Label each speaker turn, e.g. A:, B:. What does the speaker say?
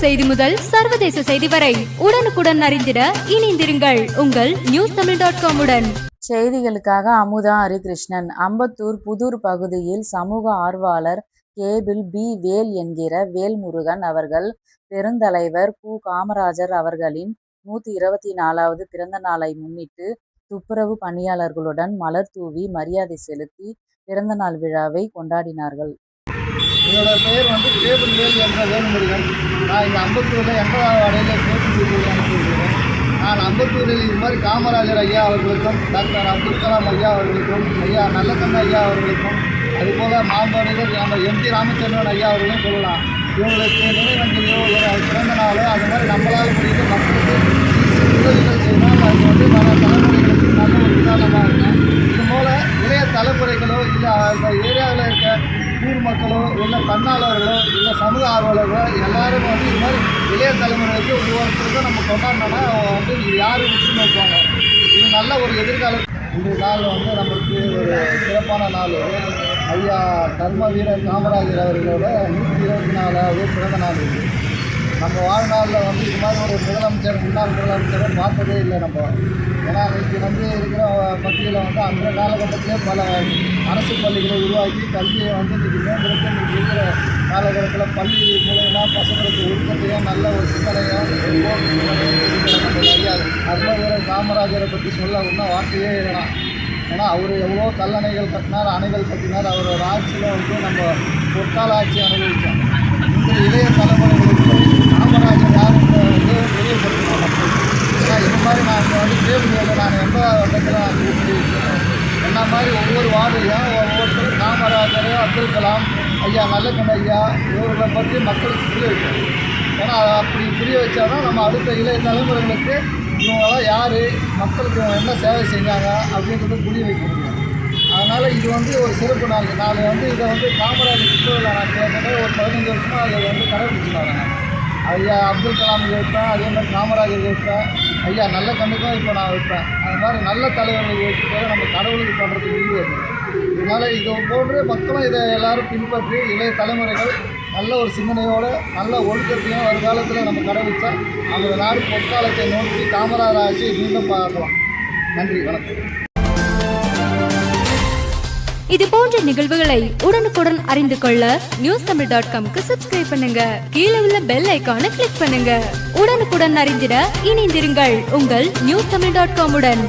A: செய்தி முதல் சர்வதேச செய்தி வரை உடனுக்குடன் அறிந்திட இணைந்திருங்கள் உங்கள் newstamil.com உடன்.
B: செய்திகளுக்காக அமுதா ஹரிகிருஷ்ணன். அம்பத்தூர் புதூர் பகுதியில் சமூக ஆர்வலர் கேபிள் பி. வேல் என்கிற வேல்முருகன் அவர்கள் பெருந்தலைவர் கு. காமராஜர் அவர்களின் 124வது பிறந்த நாளை முன்னிட்டு துப்புரவு பணியாளர்களுடன் மலர் தூவி மரியாதை செலுத்தி பிறந்தநாள் விழாவை கொண்டாடினார்கள்.
C: என்னோட பெயர் கேபிள் வேல் என்ற வேல்முருகன். நான் இங்கே அம்பத்தூரில் 80வது வார்டில் கேபிள் அனுப்பியிருக்கிறேன். நான் அம்பத்தூரில் இது மாதிரி காமராஜர் ஐயா அவர்களுக்கும் டாக்டர் அப்துல் கலாம் ஐயா அவர்களுக்கும் ஐயா நல்லக்கண்ண ஐயா அவர்களுக்கும் அதுபோல் மாண்புமிகு நம்ம எம். ஜி. ராமச்சந்திரன் ஐயா அவர்களும் சொல்லலாம். இவங்களுக்கு நினைவஞ்சலியோ பிறந்த நாளோ அது மாதிரி நம்மளால் முடிந்த மக்களுக்கு உதவிகள் செய்தால் அது பல தலைமுறைகளுக்கு நல்ல ஒரு உதாரணமாக இருக்கும். இது போல் இளைய தலைமுறைகளோ இல்லை அந்த ஏரியாவில் இருக்க ஊர் மக்களோ இல்லை தன்னாளர்களோ இல்லை சமூக ஆர்வலர்களோ எல்லாரும் இது மாதிரி இளைய தலைமுறைக்கு ஒவ்வொருத்தருக்கும் நம்ம கொண்டாடினோன்னா இது யாரும் உற்று நோக்குவாங்க. இது நல்ல ஒரு எதிர்காலம். இந்த நாள் நமக்கு ஒரு சிறப்பான நாள். ஐயா தர்ம வீரர் காமராஜர் அவர்களோட 124வது பிறந்த நாள் இது. நம்ம வாழ்நாளில் இது மாதிரி ஒரு முதலமைச்சர் முன்னாள் முதலமைச்சரை பார்த்ததே இல்லை நம்ம. ஏன்னா இன்றைக்கி இருக்கிற மத்தியில் அந்த காலகட்டத்திலே பல அரசு பள்ளிகளை உருவாக்கி கல்வியை இன்றைக்கி மேம்படுத்த இருக்கிற காலகட்டத்தில் பள்ளி மூலமாக பசங்களுக்கு ஒழுக்கத்தையும் நல்ல ஒரு சிந்தனையும் நம்ம ஐயா தர்ம வீரர் காமராஜரை பற்றி சொல்ல இன்னும் வார்த்தையே எழுதலாம். ஏன்னா அவர் எவ்வளோ கல்லணைகள் கட்டினார், அணைகள் கட்டினார். அவரோட ஆட்சியில் நம்ம பொற்கால ஆட்சி அனுபவித்தோம். இந்த இளைய தலைமுறைகளுக்கு காமராஜர் யாருன்ற தெரியப்படுத்தணும் மக்கள். ஏன்னா இது மாதிரி நான் கேள்வியில் நான் 80வது வருடத்தில் என்ன மாதிரி ஒவ்வொரு வார்டுலையும் ஒவ்வொருத்தரும் காமராஜர், அப்துல் கலாம் ஐயா, நல்லக்கண்ண ஐயா இவர்களை பற்றி மக்களுக்கு புரிய வைக்கணும். ஏன்னா அப்படி புரிய வச்சா தான் நம்ம அடுத்த இளைய தலைமுறைகளுக்கு இவங்களாம் யார், மக்களுக்கு என்ன சேவை செஞ்சாங்க அப்படின்றத புரிய வைக்க முடியும். அதனால் இது ஒரு சிறப்பு நாள். நான் இதை காமராஜர் சுற்றுலா நான் கேட்டதே ஒரு 15 வருஷமாக அதை கடைபிடிச்சு வராங்க. ஐயா அப்துல் கலாம் வைப்பேன், அதே மாதிரி காமராஜர் வைப்பேன், ஐயா நல்ல கண்ணுக்கும் இப்போ நான் வைப்பேன். அது மாதிரி நல்ல தலைவர்கள் வைக்கிற நம்ம கடவுளுக்கு பண்ணுறதுக்கு உறுதி. இதனால் இதை போன்று மக்களும் இதை எல்லோரும் பின்பற்றி இளைய தலைமுறைகள் நல்ல ஒரு சிந்தனையோடு நல்ல ஒழுக்கத்தையும் வருங்காலத்தில் நம்ம கடைபிடிச்சா நம்ம நாடு பொற்காலத்தை நோக்கி காமராஜர் ஆட்சியை மீண்டும் பார்க்கலாம். நன்றி, வணக்கம்.
A: இது போன்ற நிகழ்வுகளை உடனுக்குடன் அறிந்து கொள்ள newstamil.com-க்கு சப்ஸ்கிரைப் பண்ணுங்க. கீழே உள்ள பெல் ஐகானை கிளிக் பண்ணுங்க. உடனுக்குடன் அறிந்திட இணைந்திருங்கள் உங்கள் newstamil.com உடன்.